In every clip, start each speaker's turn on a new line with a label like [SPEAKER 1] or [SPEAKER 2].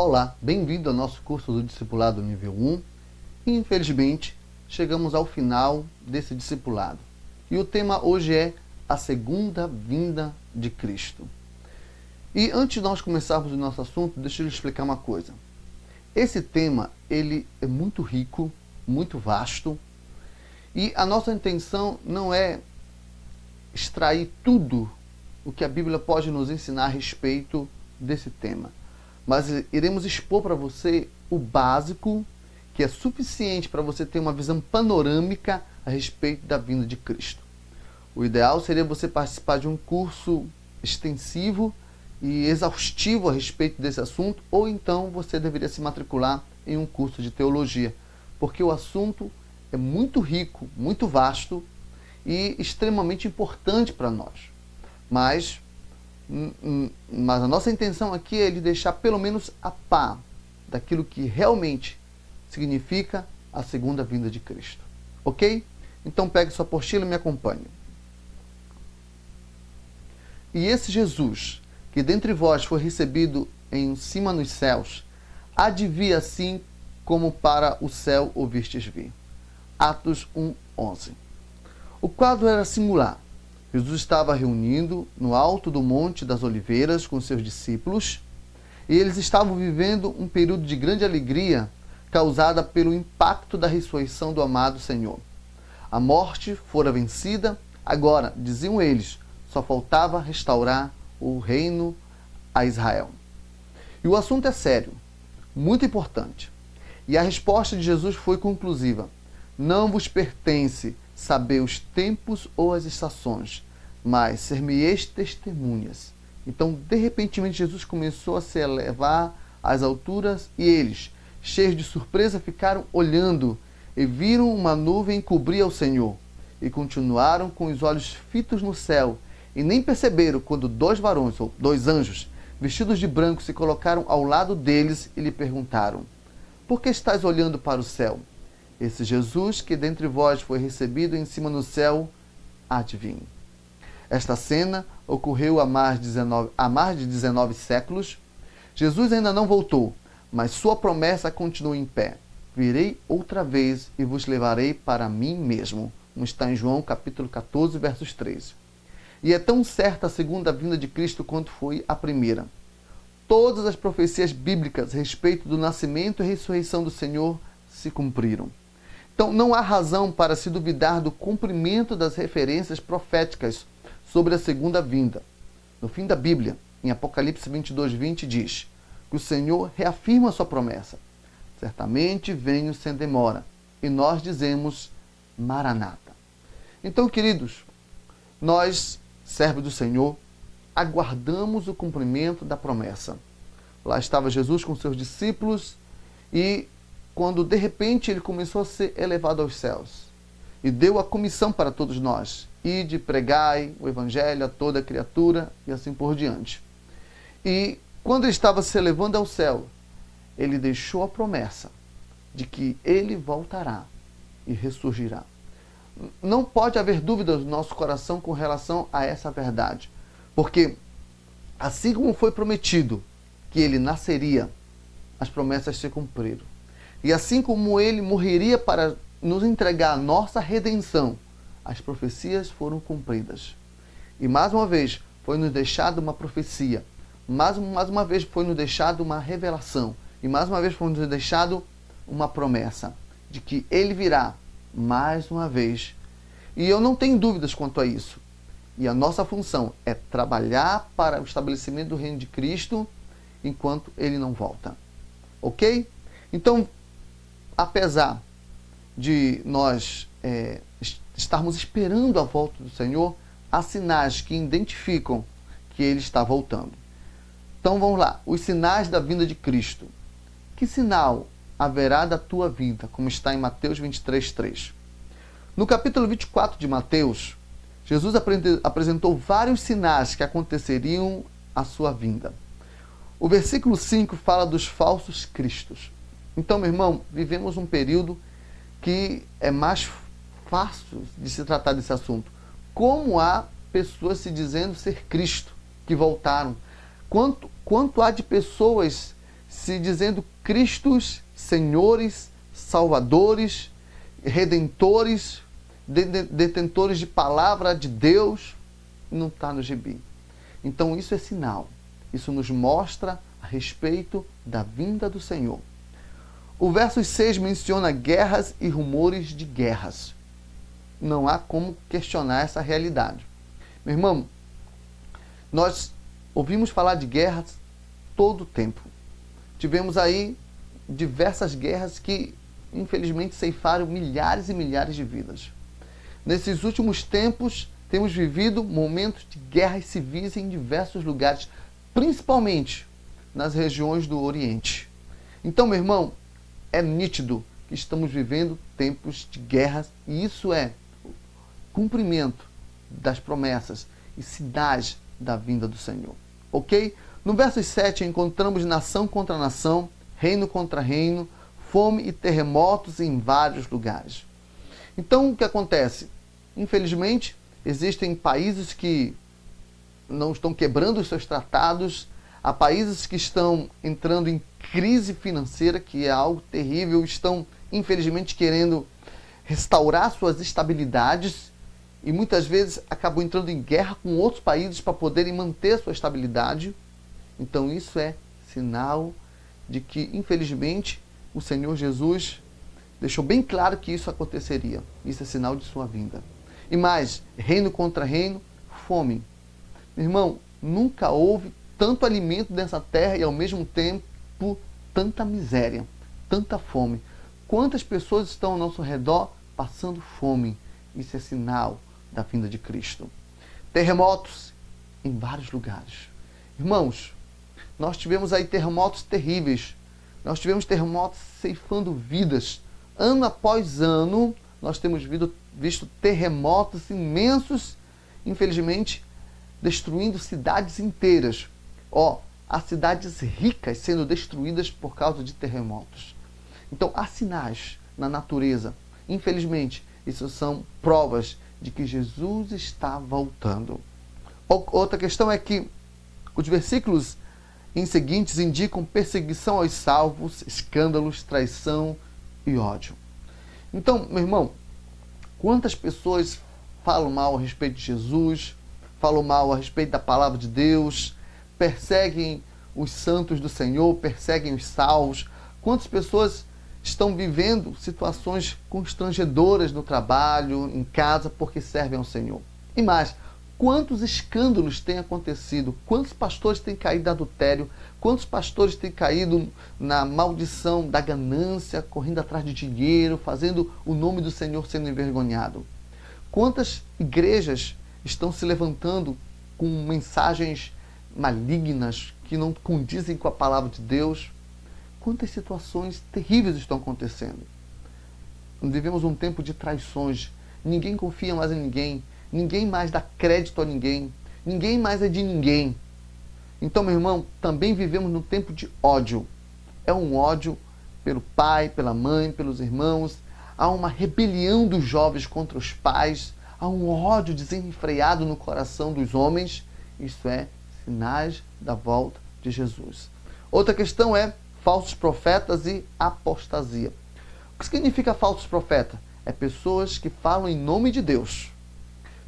[SPEAKER 1] Olá, bem-vindo ao nosso curso do Discipulado Nível 1. E, infelizmente, chegamos ao final desse discipulado. E o tema hoje é a segunda vinda de Cristo. E antes de nós começarmos o nosso assunto, deixa eu lhe explicar uma coisa. Esse tema, ele é muito rico, muito vasto, e a nossa intenção não é extrair tudo o que a Bíblia pode nos ensinar a respeito desse tema. Mas iremos expor para você o básico, que é suficiente para você ter uma visão panorâmica a respeito da vinda de Cristo. O ideal seria você participar de um curso extensivo e exaustivo a respeito desse assunto, ou então você deveria se matricular em um curso de teologia, porque o assunto é muito rico, muito vasto e extremamente importante para nós. Mas a nossa intenção aqui é lhe deixar pelo menos a par daquilo que realmente significa a segunda vinda de Cristo. Ok? Então pegue sua apostila e me acompanhe. E esse Jesus, que dentre vós foi recebido em cima nos céus, há de vir assim como para o céu o vistes vir. Atos 1:11. O quadro era singular. Jesus estava reunindo no alto do Monte das Oliveiras com seus discípulos e eles estavam vivendo um período de grande alegria causada pelo impacto da ressurreição do amado Senhor. A morte fora vencida, agora, diziam eles, só faltava restaurar o reino a Israel. E o assunto é sério, muito importante. E a resposta de Jesus foi conclusiva. Não vos pertence saber os tempos ou as estações, mas ser-me-eis testemunhas. Então, de repente, Jesus começou a se elevar às alturas e eles, cheios de surpresa, ficaram olhando e viram uma nuvem cobrir o Senhor e continuaram com os olhos fitos no céu e nem perceberam quando dois varões, ou dois anjos, vestidos de branco, se colocaram ao lado deles e lhe perguntaram: por que estás olhando para o céu? Esse Jesus que dentre vós foi recebido em cima no céu, há de vir. Esta cena ocorreu há mais de 19 séculos. Jesus ainda não voltou, mas sua promessa continua em pé. Virei outra vez e vos levarei para mim mesmo. Como está em João capítulo 14, versos 13. E é tão certa a segunda vinda de Cristo quanto foi a primeira. Todas as profecias bíblicas a respeito do nascimento e ressurreição do Senhor se cumpriram. Então, não há razão para se duvidar do cumprimento das referências proféticas sobre a segunda vinda. No fim da Bíblia, em Apocalipse 22:20, diz que o Senhor reafirma a sua promessa. Certamente venho sem demora. E nós dizemos, Maranata. Então, queridos, nós, servos do Senhor, aguardamos o cumprimento da promessa. Lá estava Jesus com seus discípulos e quando de repente ele começou a ser elevado aos céus e deu a comissão para todos nós: ide, pregai o evangelho a toda criatura e assim por diante. E quando ele estava se elevando ao céu, ele deixou a promessa de que ele voltará e ressurgirá. Não pode haver dúvida no nosso coração com relação a essa verdade, porque assim como foi prometido que ele nasceria, as promessas se cumpriram. E assim como ele morreria para nos entregar a nossa redenção, as profecias foram cumpridas. E mais uma vez foi nos deixada uma profecia, mais uma vez foi nos deixada uma revelação, e mais uma vez foi nos deixado uma promessa de que ele virá mais uma vez. E eu não tenho dúvidas quanto a isso. E a nossa função é trabalhar para o estabelecimento do reino de Cristo enquanto ele não volta. Ok? Então, apesar de nós estarmos esperando a volta do Senhor, há sinais que identificam que ele está voltando. Então vamos lá, os sinais da vinda de Cristo. Que sinal haverá da tua vinda, como está em Mateus 23:3? No capítulo 24 de Mateus, Jesus apresentou vários sinais que aconteceriam à sua vinda. O versículo 5 fala dos falsos cristos. Então, meu irmão, vivemos um período que é mais fácil de se tratar desse assunto. Como há pessoas se dizendo ser Cristo, que voltaram. Quanto há de pessoas se dizendo Cristos, senhores, salvadores, redentores, detentores de palavra de Deus, não está no gibi. Então isso é sinal. Isso nos mostra a respeito da vinda do Senhor. O verso 6 menciona guerras e rumores de guerras. Não há como questionar essa realidade. Meu irmão, nós ouvimos falar de guerras todo o tempo. Tivemos aí diversas guerras que, infelizmente, ceifaram milhares e milhares de vidas. Nesses últimos tempos, temos vivido momentos de guerras civis em diversos lugares, principalmente nas regiões do Oriente. Então, meu irmão, é nítido que estamos vivendo tempos de guerras e isso é cumprimento das promessas e sinais da vinda do Senhor. Ok? No verso 7 encontramos nação contra nação, reino contra reino, fome e terremotos em vários lugares. Então, o que acontece? Infelizmente, existem países que não estão quebrando os seus tratados, há países que estão entrando em crise financeira, que é algo terrível, estão, infelizmente, querendo restaurar suas estabilidades e muitas vezes acabam entrando em guerra com outros países para poderem manter sua estabilidade. Então isso é sinal de que, infelizmente, o Senhor Jesus deixou bem claro que isso aconteceria. Isso é sinal de sua vinda. E mais, reino contra reino, fome. Meu irmão, nunca houve tanto alimento nessa terra e ao mesmo tempo tanta miséria, tanta fome. Quantas pessoas estão ao nosso redor passando fome? Isso é sinal da vinda de Cristo. Terremotos em vários lugares. Irmãos, nós tivemos aí terremotos terríveis. Nós tivemos terremotos ceifando vidas. Ano após ano, nós temos visto terremotos imensos, infelizmente, destruindo cidades inteiras. Há cidades ricas sendo destruídas por causa de terremotos. Então, há sinais na natureza. Infelizmente, isso são provas de que Jesus está voltando. Outra questão é que os versículos em seguintes indicam perseguição aos salvos, escândalos, traição e ódio. Então, meu irmão, quantas pessoas falam mal a respeito de Jesus, falam mal a respeito da palavra de Deus, perseguem os santos do Senhor, perseguem os salvos? Quantas pessoas estão vivendo situações constrangedoras no trabalho, em casa, porque servem ao Senhor? E mais, quantos escândalos têm acontecido? Quantos pastores têm caído no adultério? Quantos pastores têm caído na maldição da ganância, correndo atrás de dinheiro, fazendo o nome do Senhor sendo envergonhado? Quantas igrejas estão se levantando com mensagens malignas que não condizem com a palavra de Deus? Quantas situações terríveis estão acontecendo? Vivemos um tempo de traições. Ninguém confia mais em ninguém. Ninguém mais dá crédito a ninguém. Ninguém mais é de ninguém. Então, meu irmão, também vivemos num tempo de ódio. É um ódio pelo pai, pela mãe, pelos irmãos. Há uma rebelião dos jovens contra os pais. Há um ódio desenfreado no coração dos homens. Isso é sinais da volta de Jesus. Outra questão é falsos profetas e apostasia. O que significa falsos profetas? É pessoas que falam em nome de Deus,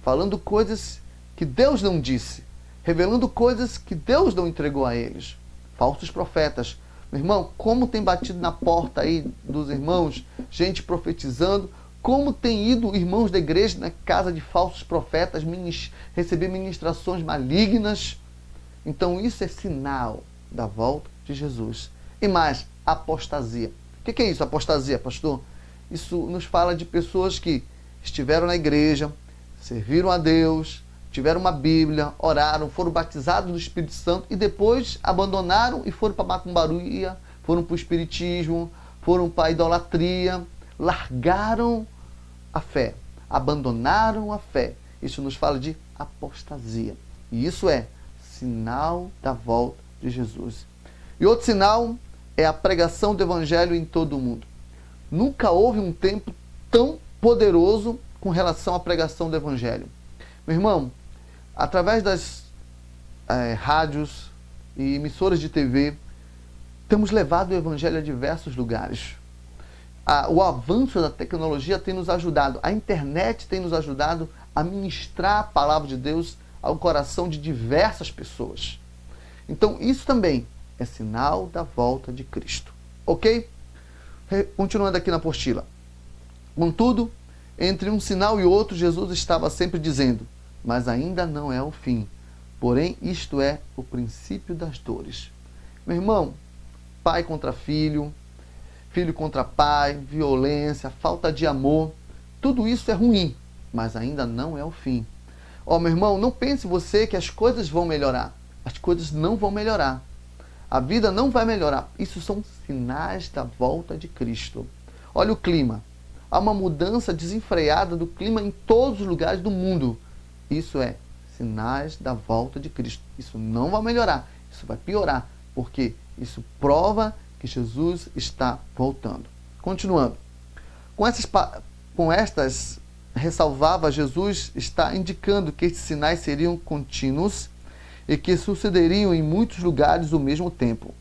[SPEAKER 1] falando coisas que Deus não disse, revelando coisas que Deus não entregou a eles. Falsos profetas. Meu irmão, como tem batido na porta aí dos irmãos, gente profetizando, como tem ido irmãos da igreja na casa de falsos profetas receber ministrações malignas. Então isso é sinal da volta de Jesus. E mais, apostasia. O que é isso, apostasia, pastor? Isso nos fala de pessoas que estiveram na igreja, serviram a Deus, tiveram uma Bíblia, oraram, foram batizados no Espírito Santo e depois abandonaram e foram para a macumbaria, foram para o espiritismo, foram para a idolatria, largaram a fé, abandonaram a fé. Isso nos fala de apostasia. E isso é sinal da volta de Jesus. E outro sinal é a pregação do Evangelho em todo o mundo. Nunca houve um tempo tão poderoso com relação à pregação do Evangelho. Meu irmão, através das rádios e emissoras de TV, Temos levado o evangelho a diversos lugares. O avanço da tecnologia tem nos ajudado, a internet tem nos ajudado a ministrar a palavra de Deus ao coração de diversas pessoas. Então, isso também é sinal da volta de Cristo. Ok? Continuando aqui na apostila. Contudo, entre um sinal e outro, Jesus estava sempre dizendo: mas ainda não é o fim. Porém, isto é o princípio das dores. Meu irmão, pai contra filho, filho contra pai, violência, falta de amor, tudo isso é ruim, mas ainda não é o fim. Meu irmão, não pense você que as coisas vão melhorar. As coisas não vão melhorar. A vida não vai melhorar. Isso são sinais da volta de Cristo. Olha o clima. Há uma mudança desenfreada do clima em todos os lugares do mundo. Isso é sinais da volta de Cristo. Isso não vai melhorar. Isso vai piorar. Porque isso prova que Jesus está voltando. Continuando. Com estas ressalvava, Jesus está indicando que esses sinais seriam contínuos e que sucederiam em muitos lugares ao mesmo tempo.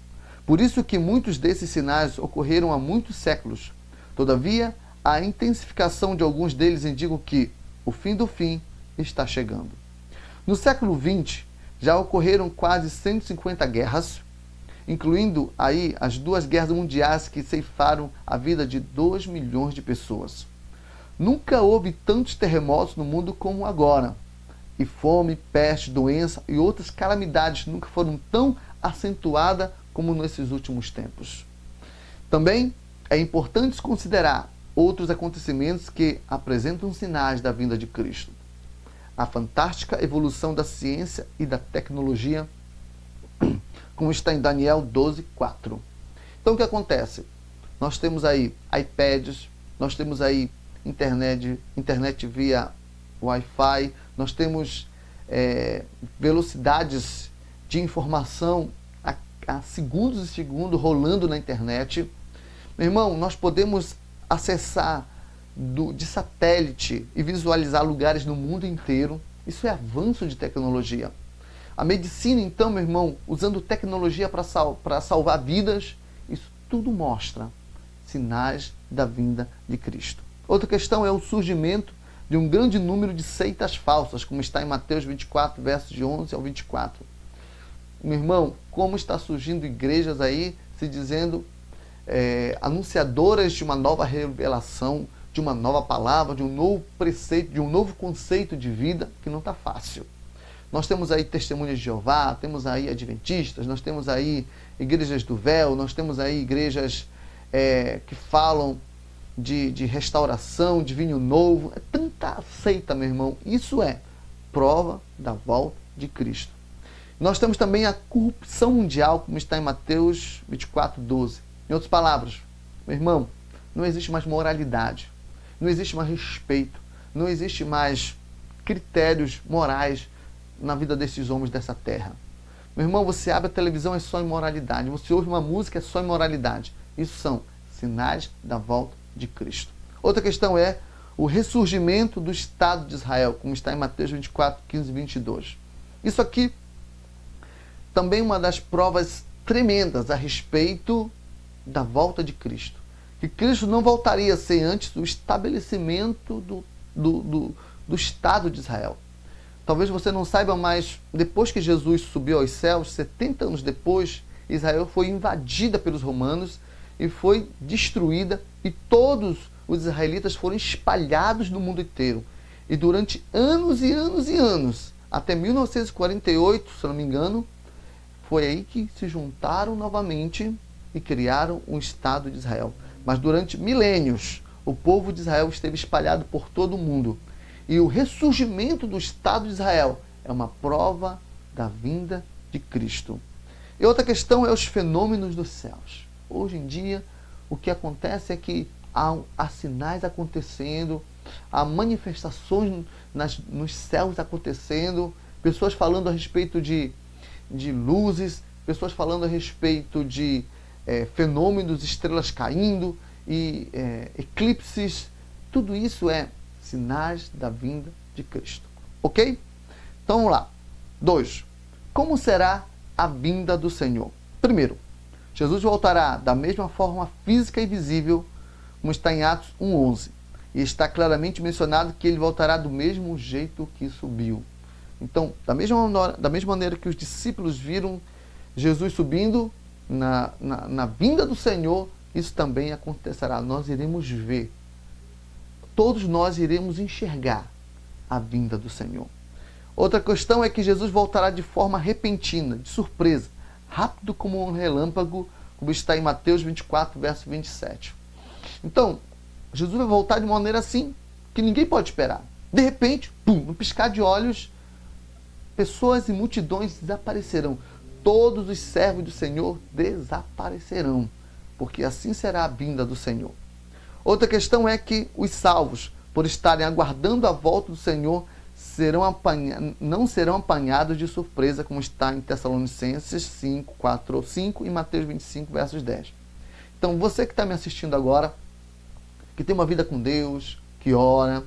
[SPEAKER 1] Por isso que muitos desses sinais ocorreram há muitos séculos. Todavia, a intensificação de alguns deles indica que o fim do fim está chegando. No século XX, já ocorreram quase 150 guerras, incluindo aí as 2 guerras mundiais que ceifaram a vida de 2 milhões de pessoas. Nunca houve tantos terremotos no mundo como agora. E fome, peste, doença e outras calamidades nunca foram tão acentuadas como nesses últimos tempos. Também é importante considerar outros acontecimentos que apresentam sinais da vinda de Cristo. A fantástica evolução da ciência e da tecnologia, como está em Daniel 12:4. Então o que acontece? Nós temos aí iPads, nós temos aí internet via Wi-Fi, nós temos velocidades de informação a segundos e segundos rolando na internet. Meu irmão, nós podemos acessar de satélite e visualizar lugares no mundo inteiro. Isso é avanço de tecnologia. A medicina, então, meu irmão, usando tecnologia para salvar vidas, isso tudo mostra sinais da vinda de Cristo. Outra questão é o surgimento de um grande número de seitas falsas, como está em Mateus 24, versos de 11 ao 24. Meu irmão, como está surgindo igrejas aí se dizendo anunciadoras de uma nova revelação, de uma nova palavra, de um novo preceito, de um novo conceito de vida, que não está fácil. Nós temos aí Testemunhas de Jeová, temos aí Adventistas, nós temos aí Igrejas do Véu, nós temos aí igrejas que falam de restauração, de vinho novo. É tanta seita, meu irmão. Isso é prova da volta de Cristo. Nós temos também a corrupção mundial, como está em Mateus 24:12. Em outras palavras, meu irmão, não existe mais moralidade, não existe mais respeito, não existe mais critérios morais na vida desses homens dessa terra. Meu irmão, você abre a televisão, é só imoralidade. Você ouve uma música, é só imoralidade. Isso são sinais da volta de Cristo. Outra questão é o ressurgimento do Estado de Israel, como está em Mateus 24, 15 e 22. Isso aqui também é uma das provas tremendas a respeito da volta de Cristo. Que Cristo não voltaria sem antes o estabelecimento do Estado de Israel. Talvez você não saiba, mas depois que Jesus subiu aos céus, 70 anos depois, Israel foi invadida pelos romanos e foi destruída, e todos os israelitas foram espalhados no mundo inteiro. E durante anos e anos e anos, até 1948, se não me engano, foi aí que se juntaram novamente e criaram um Estado de Israel. Mas durante milênios, o povo de Israel esteve espalhado por todo o mundo. E o ressurgimento do Estado de Israel é uma prova da vinda de Cristo. E outra questão é os fenômenos dos céus. Hoje em dia, o que acontece é que há sinais acontecendo, há manifestações nos céus acontecendo, pessoas falando a respeito de luzes, pessoas falando a respeito de fenômenos, estrelas caindo e eclipses. Tudo isso é sinais da vinda de Cristo. Ok? Então vamos lá. 2. Como será a vinda do Senhor? Primeiro, Jesus voltará da mesma forma física e visível, como está em Atos 1:11. E está claramente mencionado que ele voltará do mesmo jeito que subiu. Então, da mesma maneira que os discípulos viram Jesus subindo na vinda do Senhor, isso também acontecerá. Nós iremos ver. Todos nós iremos enxergar a vinda do Senhor. Outra questão é que Jesus voltará de forma repentina, de surpresa, rápido como um relâmpago, como está em Mateus 24, verso 27. Então, Jesus vai voltar de maneira assim, que ninguém pode esperar. De repente, pum, no piscar de olhos, pessoas e multidões desaparecerão. Todos os servos do Senhor desaparecerão, porque assim será a vinda do Senhor. Outra questão é que os salvos, por estarem aguardando a volta do Senhor, não serão apanhados de surpresa, como está em Tessalonicenses 5, 4 ou 5 e Mateus 25, versos 10. Então, você que está me assistindo agora, que tem uma vida com Deus, que ora,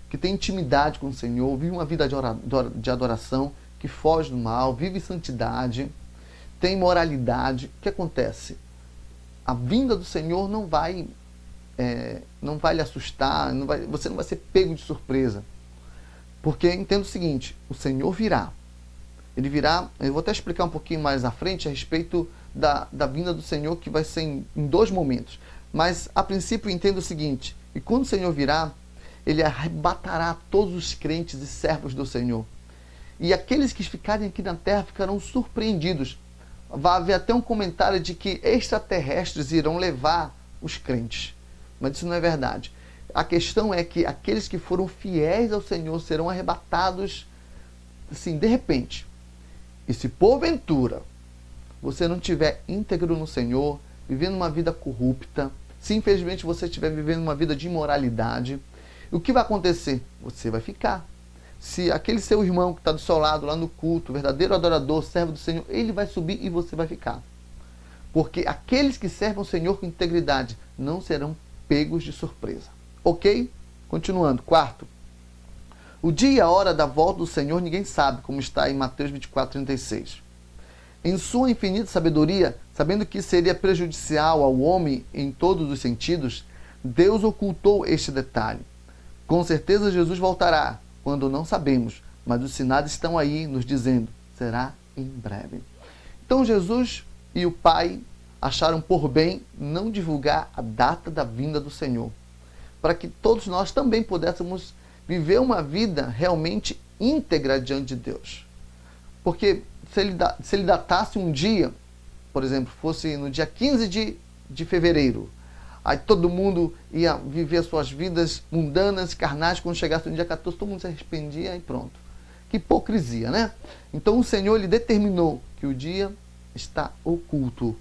[SPEAKER 1] que tem intimidade com o Senhor, vive uma vida de adoração, que foge do mal, vive santidade, tem moralidade, o que acontece? A vinda do Senhor não vai lhe assustar, você não vai ser pego de surpresa. Porque entenda o seguinte, o Senhor virá. Ele virá, eu vou até explicar um pouquinho mais à frente a respeito da vinda do Senhor, que vai ser em 2 momentos. Mas, a princípio, entenda o seguinte, e quando o Senhor virá, ele arrebatará todos os crentes e servos do Senhor. E aqueles que ficarem aqui na terra ficarão surpreendidos. Vai haver até um comentário de que extraterrestres irão levar os crentes. Mas isso não é verdade. A questão é que aqueles que foram fiéis ao Senhor serão arrebatados, assim, de repente. E se porventura você não estiver íntegro no Senhor, vivendo uma vida corrupta, se infelizmente você estiver vivendo uma vida de imoralidade, o que vai acontecer? Você vai ficar. Se aquele seu irmão que está do seu lado lá no culto, verdadeiro adorador, servo do Senhor, ele vai subir e você vai ficar. Porque aqueles que servem o Senhor com integridade não serão pegos de surpresa. Ok? Continuando. 4. O dia e a hora da volta do Senhor ninguém sabe, como está em Mateus 24, 36. Em sua infinita sabedoria, sabendo que seria prejudicial ao homem em todos os sentidos, Deus ocultou este detalhe. Com certeza Jesus voltará, quando não sabemos, mas os sinais estão aí nos dizendo, será em breve. Então Jesus e o Pai acharam por bem não divulgar a data da vinda do Senhor, para que todos nós também pudéssemos viver uma vida realmente íntegra diante de Deus. Porque se ele datasse um dia, por exemplo, fosse no dia 15 de fevereiro, aí todo mundo ia viver suas vidas mundanas, carnais, quando chegasse no dia 14, todo mundo se arrependia e pronto. Que hipocrisia, né? Então o Senhor ele determinou que o dia está oculto,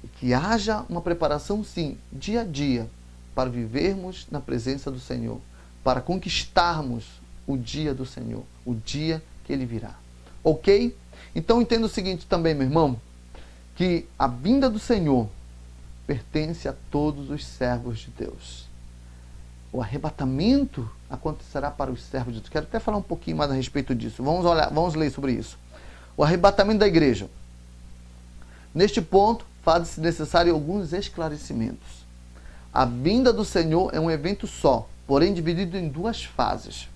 [SPEAKER 1] e que haja uma preparação, sim, dia a dia, para vivermos na presença do Senhor, para conquistarmos o dia do Senhor, o dia que Ele virá. Ok? Então entenda o seguinte também, meu irmão, que a vinda do Senhor pertence a todos os servos de Deus. O arrebatamento acontecerá para os servos de Deus. Quero até falar um pouquinho mais a respeito disso. Vamos ler sobre isso. O arrebatamento da igreja. Neste ponto, faz-se necessário alguns esclarecimentos. A vinda do Senhor é um evento só, porém dividido em 2 fases.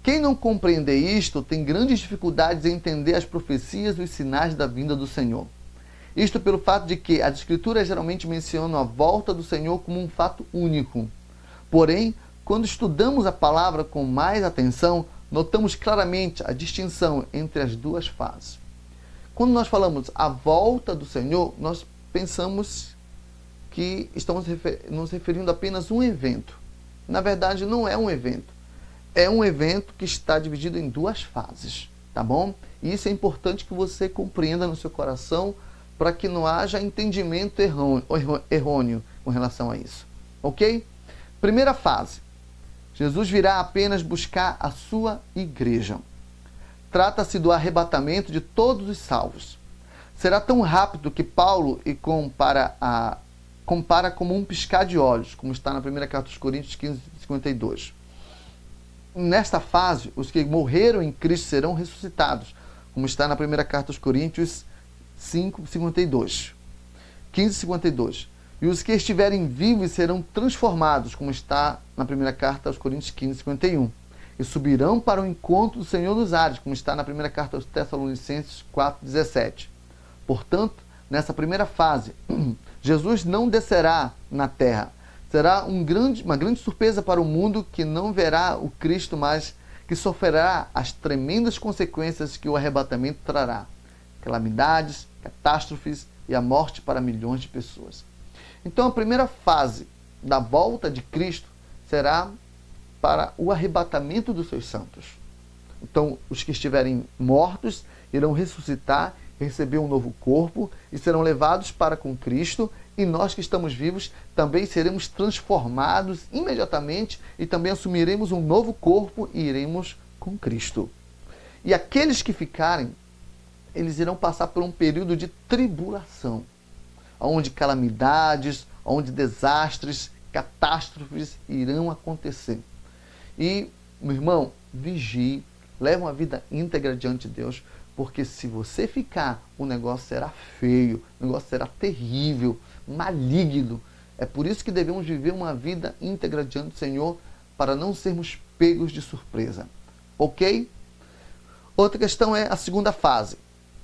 [SPEAKER 1] Quem não compreender isto tem grandes dificuldades em entender as profecias e os sinais da vinda do Senhor. Isto pelo fato de que as Escrituras geralmente mencionam a volta do Senhor como um fato único. Porém, quando estudamos a palavra com mais atenção, notamos claramente a distinção entre as 2 fases. Quando nós falamos a volta do Senhor, nós pensamos que estamos nos referindo a apenas um evento. Na verdade, não é um evento. É um evento que está dividido em 2 fases, tá bom? E isso é importante que você compreenda no seu coração para que não haja entendimento errôneo com relação a isso. Ok? Primeira fase. Jesus virá apenas buscar a sua igreja. Trata-se do arrebatamento de todos os salvos. Será tão rápido que Paulo compara como um piscar de olhos, como está na primeira carta aos Coríntios 15, 52. Nesta fase, os que morreram em Cristo serão ressuscitados, como está na primeira carta aos Coríntios 5, 52. 15:52. E os que estiverem vivos serão transformados, como está na primeira carta aos Coríntios 15:51. E subirão para o encontro do Senhor nos ares, como está na primeira carta aos Tessalonicenses 4:17. Portanto, nessa primeira fase, Jesus não descerá na terra. Será uma grande surpresa para o mundo que não verá o Cristo, mas que sofrerá as tremendas consequências que o arrebatamento trará. Calamidades, catástrofes e a morte para milhões de pessoas. Então, a primeira fase da volta de Cristo será para o arrebatamento dos seus santos. Então, os que estiverem mortos irão ressuscitar, receber um novo corpo e serão levados para com Cristo, e nós que estamos vivos também seremos transformados imediatamente e também assumiremos um novo corpo e iremos com Cristo. E aqueles que ficarem, eles irão passar por um período de tribulação, onde calamidades, onde desastres, catástrofes irão acontecer. E, meu irmão, vigie, leve uma vida íntegra diante de Deus, porque se você ficar, o negócio será feio, o negócio será terrível, maligno. É por isso que devemos viver uma vida íntegra diante do Senhor, para não sermos pegos de surpresa. Ok? Outra questão é a segunda fase.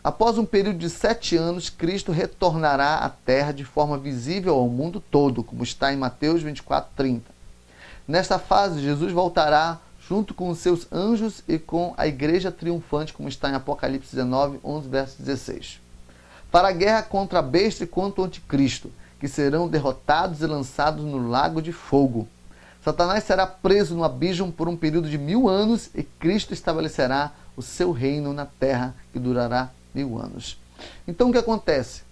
[SPEAKER 1] Após um período de 7 anos, Cristo retornará à terra de forma visível ao mundo todo, como está em Mateus 24:30. Nesta fase, Jesus voltará junto com os seus anjos e com a igreja triunfante, como está em Apocalipse 19, 11, verso 16. Para a guerra contra a besta e contra o anticristo, que serão derrotados e lançados no lago de fogo. Satanás será preso no abismo por um período de 1000 anos e Cristo estabelecerá o seu reino na terra, que durará 1000 anos. Então, o que acontece?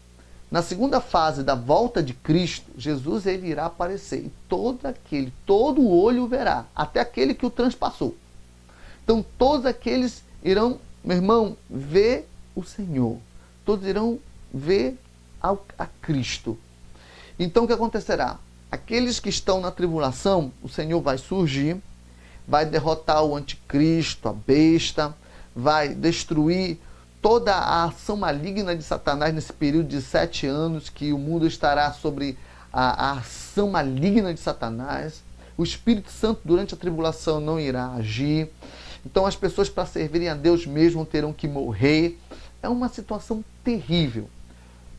[SPEAKER 1] Na segunda fase da volta de Cristo, Jesus ele irá aparecer e todo olho o verá, até aquele que o transpassou. Então todos aqueles irão, meu irmão, ver o Senhor. Todos irão ver a Cristo. Então o que acontecerá? Aqueles que estão na tribulação, o Senhor vai surgir, vai derrotar o anticristo, a besta, vai destruir toda a ação maligna de Satanás nesse período de 7 anos, que o mundo estará sobre a ação maligna de Satanás. O Espírito Santo durante a tribulação não irá agir. Então as pessoas, para servirem a Deus mesmo, terão que morrer. É uma situação terrível.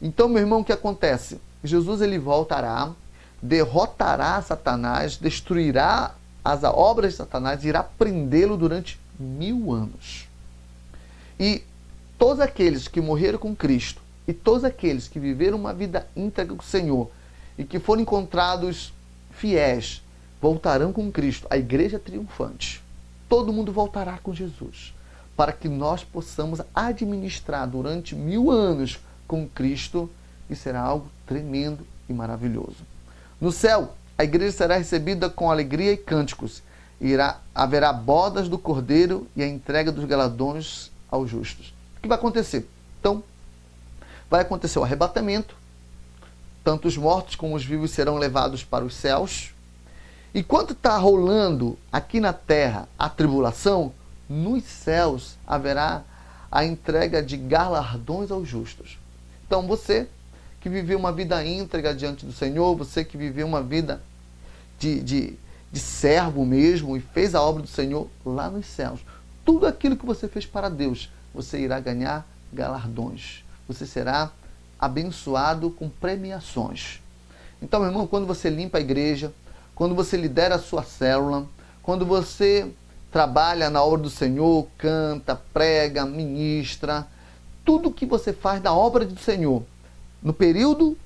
[SPEAKER 1] Então, meu irmão, o que acontece? Jesus ele voltará, derrotará Satanás, destruirá as obras de Satanás, irá prendê-lo durante 1000 anos. E todos aqueles que morreram com Cristo e todos aqueles que viveram uma vida íntegra com o Senhor e que foram encontrados fiéis, voltarão com Cristo, a igreja triunfante. Todo mundo voltará com Jesus, para que nós possamos administrar durante 1000 anos com Cristo, e será algo tremendo e maravilhoso. No céu, a igreja será recebida com alegria e cânticos, e haverá bodas do Cordeiro e a entrega dos galardões aos justos. O que vai acontecer? Então, vai acontecer o arrebatamento, tanto os mortos como os vivos serão levados para os céus. E quando está rolando aqui na terra a tribulação, nos céus haverá a entrega de galardões aos justos. Então você que viveu uma vida íntegra diante do Senhor, você que viveu uma vida de servo mesmo e fez a obra do Senhor lá nos céus, tudo aquilo que você fez para Deus, você irá ganhar galardões. Você será abençoado com premiações. Então, meu irmão, quando você limpa a igreja, quando você lidera a sua célula, quando você trabalha na obra do Senhor, canta, prega, ministra, tudo que você faz na obra do Senhor, no período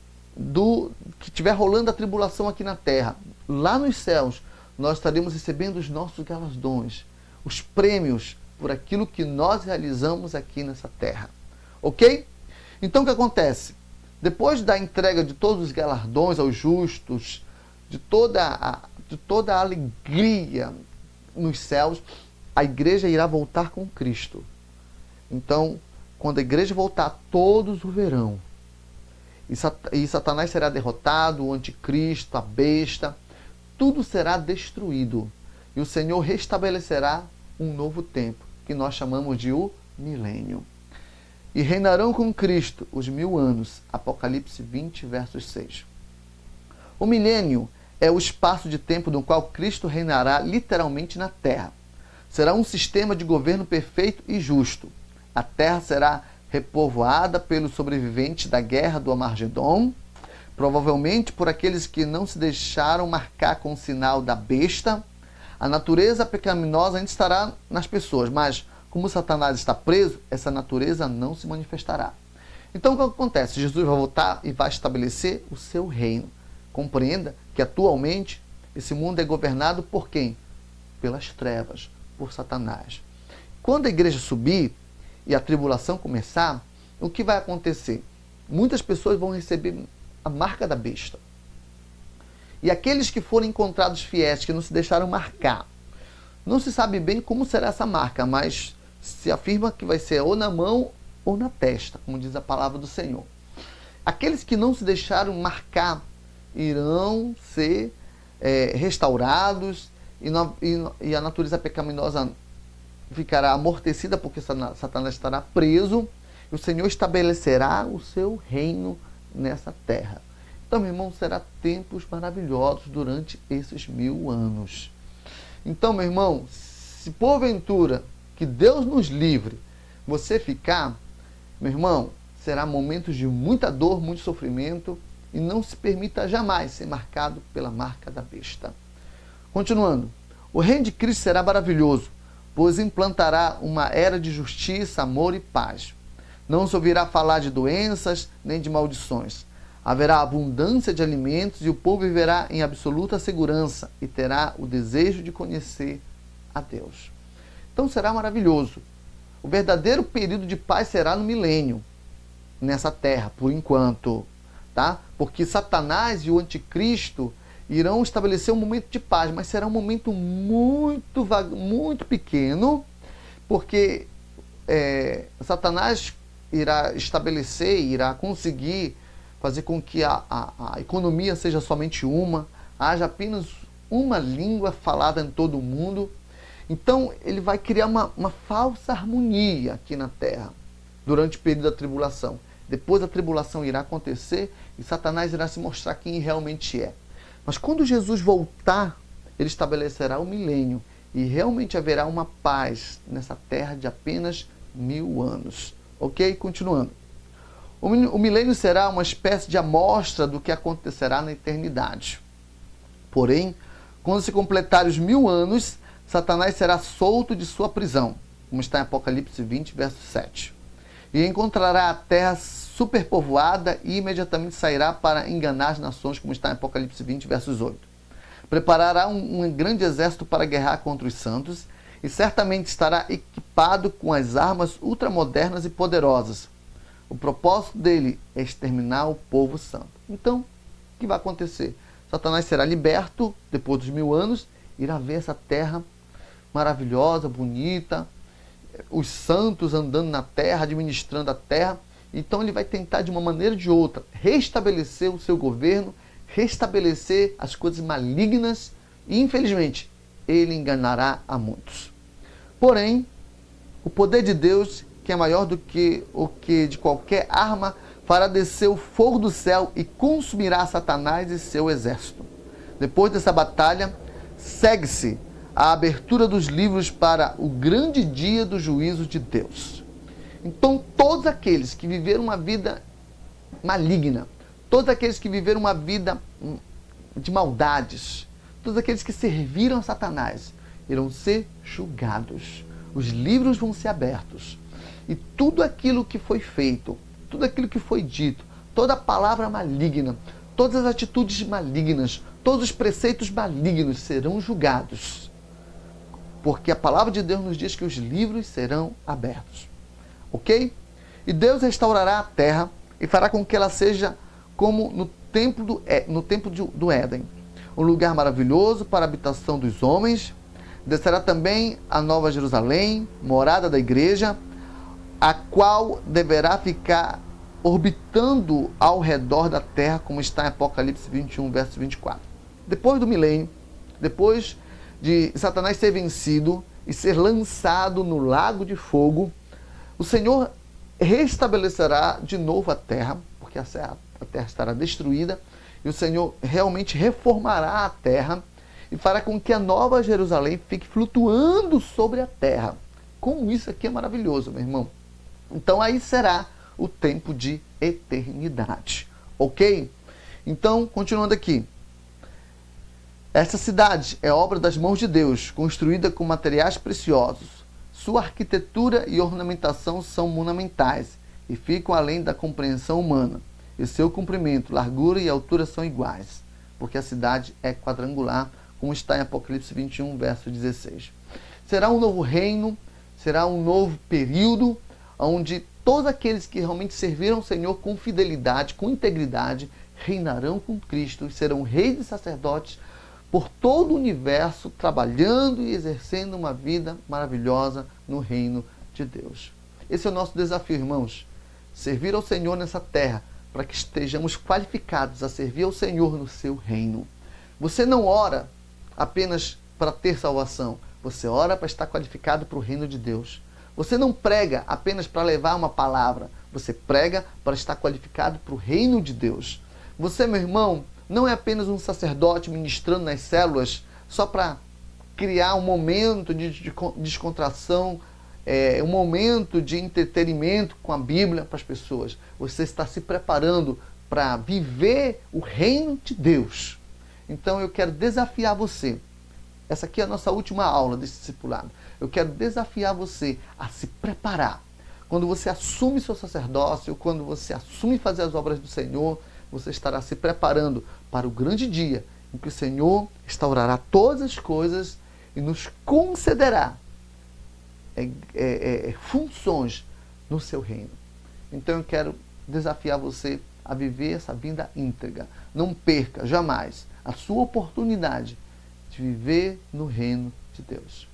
[SPEAKER 1] que estiver rolando a tribulação aqui na terra, lá nos céus, nós estaremos recebendo os nossos galardões, os prêmios por aquilo que nós realizamos aqui nessa terra. Ok? Então o que acontece? Depois da entrega de todos os galardões aos justos, de toda a alegria nos céus, a igreja irá voltar com Cristo. Então, quando a igreja voltar, todos o verão. E Satanás será derrotado, o anticristo, a besta, tudo será destruído. E o Senhor restabelecerá um novo tempo, que nós chamamos de o milênio. e reinarão com Cristo os 1000 anos. Apocalipse 20, versos 6. O milênio é o espaço de tempo no qual Cristo reinará literalmente na terra. Será um sistema de governo perfeito e justo. A terra será repovoada pelos sobreviventes da guerra do Armagedon, provavelmente por aqueles que não se deixaram marcar com o sinal da besta. A natureza pecaminosa ainda estará nas pessoas, mas como Satanás está preso, essa natureza não se manifestará. Então o que acontece? Jesus vai voltar e vai estabelecer o seu reino. Compreenda que atualmente esse mundo é governado por quem? Pelas trevas, por Satanás. Quando a igreja subir e a tribulação começar, o que vai acontecer? Muitas pessoas vão receber a marca da besta. E aqueles que forem encontrados fiéis, que não se deixaram marcar, não se sabe bem como será essa marca, mas se afirma que vai ser ou na mão ou na testa, como diz a palavra do Senhor. Aqueles que não se deixaram marcar irão ser restaurados e a natureza pecaminosa ficará amortecida porque Satanás estará preso e o Senhor estabelecerá o seu reino nessa terra. Então, meu irmão, será tempos maravilhosos durante esses 1000 anos. Então, meu irmão, se porventura que Deus nos livre, você ficar, meu irmão, será momentos de muita dor, muito sofrimento, e não se permita jamais ser marcado pela marca da besta. Continuando, o reino de Cristo será maravilhoso, pois implantará uma era de justiça, amor e paz. Não se ouvirá falar de doenças nem de maldições. Haverá abundância de alimentos e o povo viverá em absoluta segurança e terá o desejo de conhecer a Deus. Então será maravilhoso. O verdadeiro período de paz será no milênio, nessa terra, por enquanto, tá? Porque Satanás e o anticristo irão estabelecer um momento de paz, mas será um momento muito pequeno, porque Satanás irá estabelecer, irá conseguir fazer com que a economia seja somente uma, haja apenas uma língua falada em todo o mundo. Então ele vai criar uma falsa harmonia aqui na terra, durante o período da tribulação. Depois a tribulação irá acontecer e Satanás irá se mostrar quem realmente é. Mas quando Jesus voltar, ele estabelecerá o milênio e realmente haverá uma paz nessa terra de apenas 1000 anos. Ok? Continuando. O milênio será uma espécie de amostra do que acontecerá na eternidade. Porém, quando se completarem os 1000 anos, Satanás será solto de sua prisão, como está em Apocalipse 20, verso 7. E encontrará a terra superpovoada e imediatamente sairá para enganar as nações, como está em Apocalipse 20, versos 8. Preparará um grande exército para guerrear contra os santos e certamente estará equipado com as armas ultramodernas e poderosas. O propósito dele é exterminar o povo santo. Então, o que vai acontecer? Satanás será liberto depois dos 1000 anos, irá ver essa terra maravilhosa, bonita, os santos andando na terra, administrando a terra. Então ele vai tentar de uma maneira ou de outra restabelecer o seu governo, restabelecer as coisas malignas e infelizmente ele enganará a muitos. Porém, o poder de Deus, que é maior do que o que de qualquer arma, fará descer o fogo do céu e consumirá Satanás e seu exército. Depois dessa batalha, segue-se a abertura dos livros para o grande dia do juízo de Deus. Então, todos aqueles que viveram uma vida maligna, todos aqueles que viveram uma vida de maldades, todos aqueles que serviram a Satanás, irão ser julgados. Os livros vão ser abertos. E tudo aquilo que foi feito, tudo aquilo que foi dito, toda a palavra maligna, todas as atitudes malignas, todos os preceitos malignos serão julgados. Porque a palavra de Deus nos diz que os livros serão abertos. Ok? E Deus restaurará a terra e fará com que ela seja como no templo do Éden. Um lugar maravilhoso para a habitação dos homens. Descerá também a Nova Jerusalém, morada da igreja, a qual deverá ficar orbitando ao redor da terra, como está em Apocalipse 21, verso 24. Depois do milênio, depois de Satanás ser vencido e ser lançado no lago de fogo, o Senhor restabelecerá de novo a terra, porque a terra estará destruída, e o Senhor realmente reformará a terra e fará com que a nova Jerusalém fique flutuando sobre a terra. Como isso aqui é maravilhoso, meu irmão. Então aí será o tempo de eternidade, ok? Então, continuando aqui. Essa cidade é obra das mãos de Deus, construída com materiais preciosos. Sua arquitetura e ornamentação são monumentais e ficam além da compreensão humana. E seu comprimento, largura e altura são iguais, porque a cidade é quadrangular, como está em Apocalipse 21, verso 16. Será um novo reino, será um novo período, onde todos aqueles que realmente serviram ao Senhor com fidelidade, com integridade, reinarão com Cristo e serão reis e sacerdotes por todo o universo, trabalhando e exercendo uma vida maravilhosa no reino de Deus. Esse é o nosso desafio, irmãos. Servir ao Senhor nessa terra, para que estejamos qualificados a servir ao Senhor no seu reino. Você não ora apenas para ter salvação, você ora para estar qualificado para o reino de Deus. Você não prega apenas para levar uma palavra, você prega para estar qualificado para o reino de Deus. Você, meu irmão, não é apenas um sacerdote ministrando nas células só para criar um momento de descontração, um momento de entretenimento com a Bíblia para as pessoas. Você está se preparando para viver o reino de Deus. Então eu quero desafiar você. Essa aqui é a nossa última aula desse discipulado. Eu quero desafiar você a se preparar. Quando você assume seu sacerdócio, quando você assume fazer as obras do Senhor, você estará se preparando para o grande dia em que o Senhor restaurará todas as coisas e nos concederá funções no seu reino. Então eu quero desafiar você a viver essa vida íntegra. Não perca jamais a sua oportunidade de viver no reino de Deus.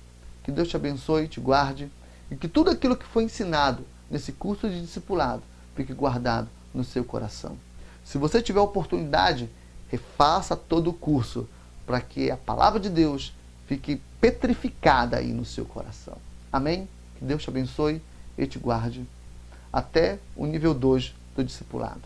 [SPEAKER 1] Que Deus te abençoe, te guarde e que tudo aquilo que foi ensinado nesse curso de discipulado fique guardado no seu coração. Se você tiver oportunidade, refaça todo o curso para que a palavra de Deus fique petrificada aí no seu coração. Amém? Que Deus te abençoe e te guarde. Até o nível 2 do discipulado.